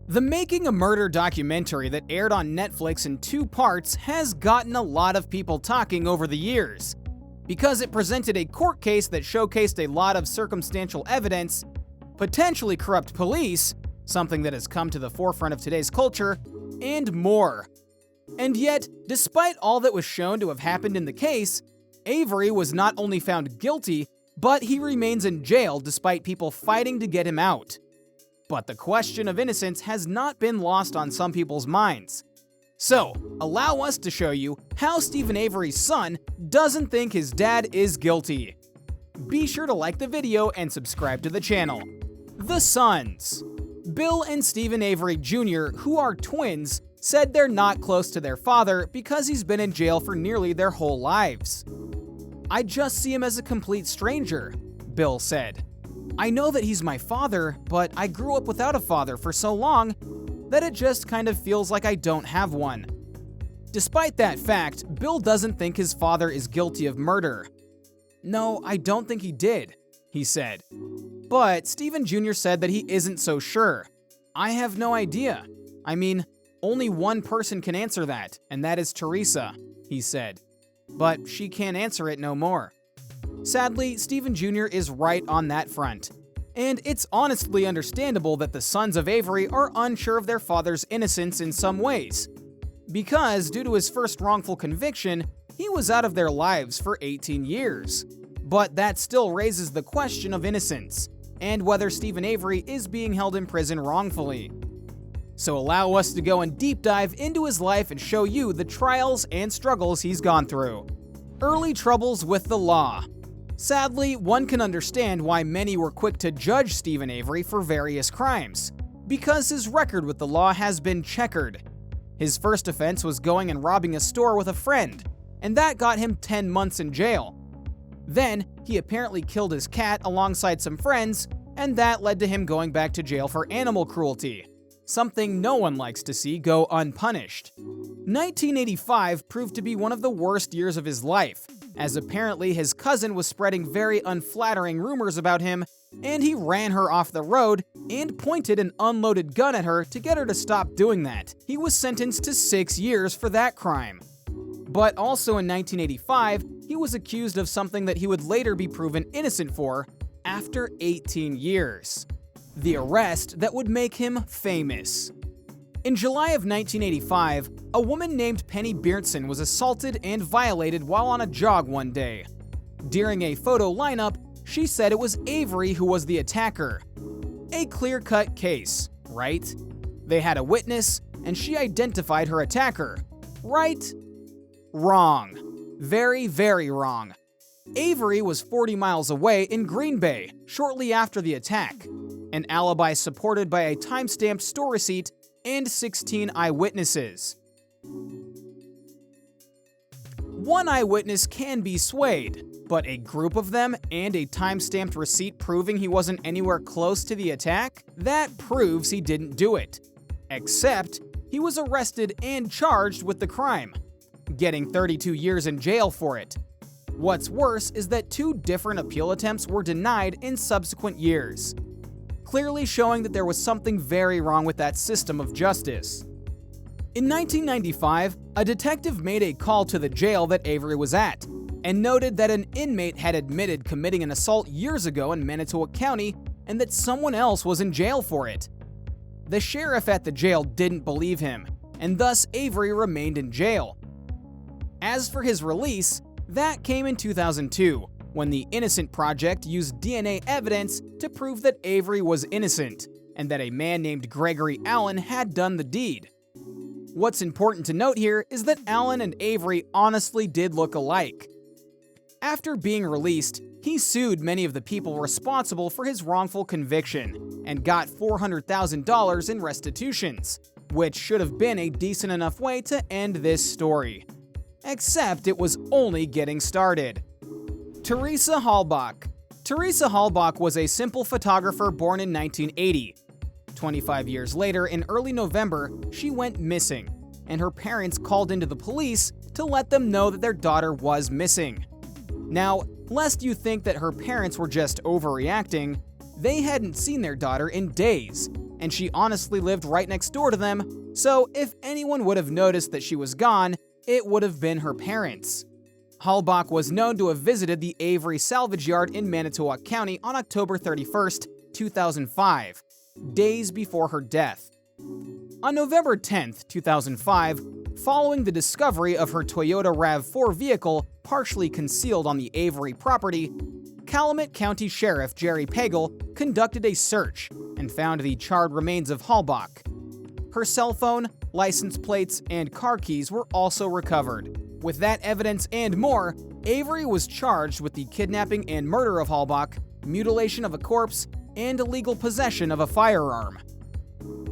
The Making a Murder documentary that aired on Netflix in 2 parts has gotten a lot of people talking over the years, because it presented a court case that showcased a lot of circumstantial evidence, potentially corrupt police, something that has come to the forefront of today's culture, and more. And yet, despite all that was shown to have happened in the case, Avery was not only found guilty, but he remains in jail despite people fighting to get him out. But the question of innocence has not been lost on some people's minds. So, allow us to show you how Steven Avery's son doesn't think his dad is guilty. Be sure to like the video and subscribe to the channel. The sons. Bill and Steven Avery Jr., who are twins, said they're not close to their father because he's been in jail for nearly their whole lives. "I just see him as a complete stranger," Bill said. "I know that he's my father, but I grew up without a father for so long that it just kind of feels like I don't have one." Despite that fact, Bill doesn't think his father is guilty of murder. "No, I don't think he did," he said. But Steven Jr. said that he isn't so sure. "I have no idea. I mean, only one person can answer that, and that is Teresa," he said. But she can't answer it no more. Sadly, Steven Jr. is right on that front. And it's honestly understandable that the sons of Avery are unsure of their father's innocence in some ways. Because, due to his first wrongful conviction, he was out of their lives for 18 years. But that still raises the question of innocence, and whether Steven Avery is being held in prison wrongfully. So allow us to go and deep dive into his life and show you the trials and struggles he's gone through. Early troubles with the law. Sadly, one can understand why many were quick to judge Steven Avery for various crimes, because his record with the law has been checkered. His first offense was going and robbing a store with a friend, and that got him 10 months in jail. Then, he apparently killed his cat alongside some friends, and that led to him going back to jail for animal cruelty, something no one likes to see go unpunished. 1985 proved to be one of the worst years of his life, as apparently his cousin was spreading very unflattering rumors about him, and he ran her off the road and pointed an unloaded gun at her to get her to stop doing that. He was sentenced to 6 years for that crime. But also in 1985, he was accused of something that he would later be proven innocent for after 18 years. The arrest that would make him famous. In July of 1985, a woman named Penny Beertson was assaulted and violated while on a jog one day. During a photo lineup, she said it was Avery who was the attacker. A clear-cut case, right? They had a witness, and she identified her attacker. Right? Wrong. Very, very wrong. Avery was 40 miles away in Green Bay shortly after the attack, an alibi supported by a time-stamped store receipt and 16 eyewitnesses. One eyewitness can be swayed, but a group of them and a time-stamped receipt proving he wasn't anywhere close to the attack? That proves he didn't do it. Except, he was arrested and charged with the crime, getting 32 years in jail for it. What's worse is that 2 different appeal attempts were denied in subsequent years, clearly showing that there was something very wrong with that system of justice. In 1995, a detective made a call to the jail that Avery was at, and noted that an inmate had admitted committing an assault years ago in Manitowoc County and that someone else was in jail for it. The sheriff at the jail didn't believe him, and thus Avery remained in jail. As for his release, that came in 2002, when the Innocent Project used DNA evidence to prove that Avery was innocent, and that a man named Gregory Allen had done the deed. What's important to note here is that Allen and Avery honestly did look alike. After being released, he sued many of the people responsible for his wrongful conviction, and got $400,000 in restitutions, which should have been a decent enough way to end this story. Except it was only getting started. Teresa Halbach. Teresa Halbach was a simple photographer born in 1980. 25 years later, in early November, she went missing, and her parents called into the police to let them know that their daughter was missing. Now, lest you think that her parents were just overreacting, they hadn't seen their daughter in days, and she honestly lived right next door to them, so if anyone would have noticed that she was gone, it would have been her parents. Halbach was known to have visited the Avery salvage yard in Manitowoc County on October 31st, 2005, days before her death. On November 10th, 2005, following the discovery of her Toyota RAV4 vehicle partially concealed on the Avery property, Calumet County Sheriff Jerry Pagel conducted a search and found the charred remains of Halbach. Her cell phone, license plates, and car keys were also recovered. With that evidence and more, Avery was charged with the kidnapping and murder of Halbach, mutilation of a corpse, and illegal possession of a firearm.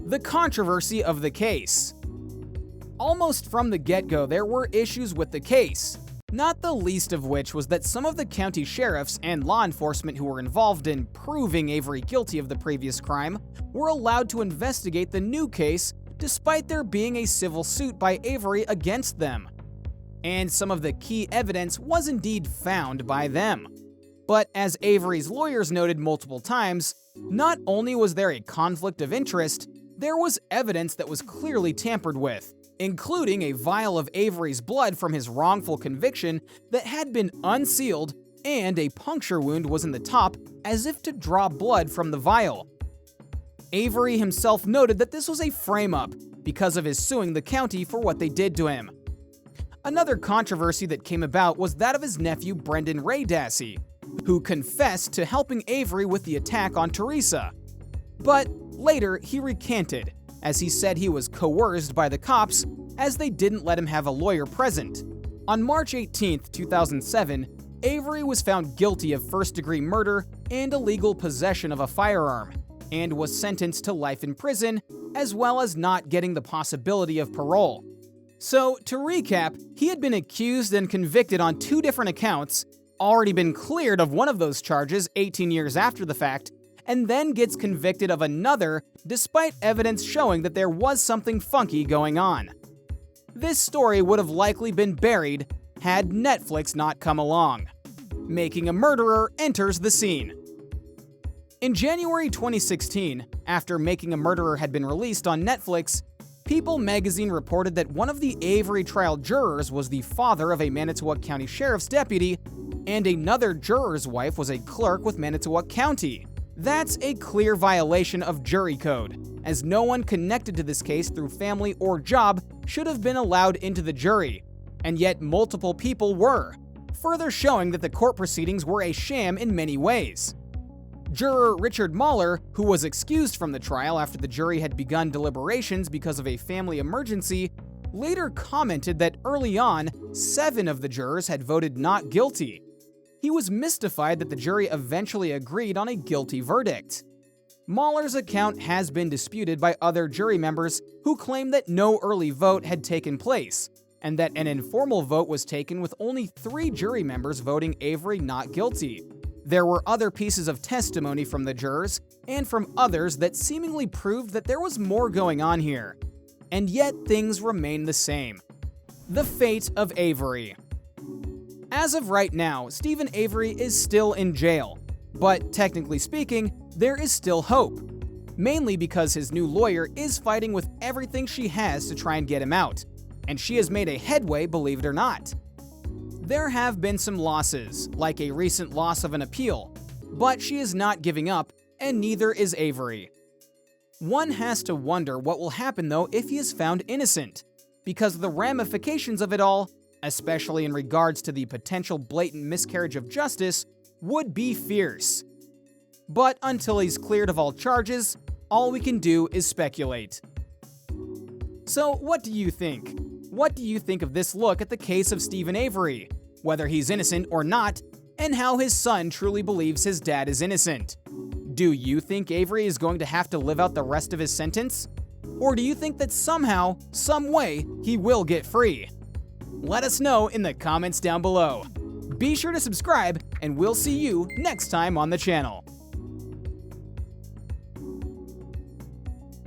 The controversy of the case. Almost from the get-go, there were issues with the case, not the least of which was that some of the county sheriffs and law enforcement who were involved in proving Avery guilty of the previous crime were allowed to investigate the new case despite there being a civil suit by Avery against them. And some of the key evidence was indeed found by them. But as Avery's lawyers noted multiple times, not only was there a conflict of interest, there was evidence that was clearly tampered with, including a vial of Avery's blood from his wrongful conviction that had been unsealed, and a puncture wound was in the top as if to draw blood from the vial. Avery himself noted that this was a frame-up because of his suing the county for what they did to him. Another controversy that came about was that of his nephew Brendan Ray Dassey, who confessed to helping Avery with the attack on Teresa. But later he recanted, as he said he was coerced by the cops as they didn't let him have a lawyer present. On March 18, 2007, Avery was found guilty of first-degree murder and illegal possession of a firearm, and was sentenced to life in prison, as well as not getting the possibility of parole. So, to recap, he had been accused and convicted on 2 different accounts, already been cleared of one of those charges 18 years after the fact, and then gets convicted of another despite evidence showing that there was something funky going on. This story would have likely been buried had Netflix not come along. Making a Murderer enters the scene. In January 2016, after Making a Murderer had been released on Netflix, People magazine reported that one of the Avery trial jurors was the father of a Manitowoc County Sheriff's deputy, and another juror's wife was a clerk with Manitowoc County. That's a clear violation of jury code, as no one connected to this case through family or job should have been allowed into the jury, and yet multiple people were, further showing that the court proceedings were a sham in many ways. Juror Richard Mahler, who was excused from the trial after the jury had begun deliberations because of a family emergency, later commented that early on, 7 of the jurors had voted not guilty. He was mystified that the jury eventually agreed on a guilty verdict. Mahler's account has been disputed by other jury members who claim that no early vote had taken place, and that an informal vote was taken with only 3 jury members voting Avery not guilty. There were other pieces of testimony from the jurors and from others that seemingly proved that there was more going on here. And yet things remain the same. The fate of Avery. As of right now, Steven Avery is still in jail, but technically speaking, there is still hope. Mainly because his new lawyer is fighting with everything she has to try and get him out, and she has made a headway, believe it or not. There have been some losses, like a recent loss of an appeal, but she is not giving up, and neither is Avery. One has to wonder what will happen though if he is found innocent, because the ramifications of it all, especially in regards to the potential blatant miscarriage of justice, would be fierce. But until he's cleared of all charges, all we can do is speculate. So what do you think? What do you think of this look at the case of Steven Avery, whether he's innocent or not, and how his son truly believes his dad is innocent? Do you think Avery is going to have to live out the rest of his sentence? Or do you think that somehow, some way, he will get free? Let us know in the comments down below. Be sure to subscribe, and we'll see you next time on the channel.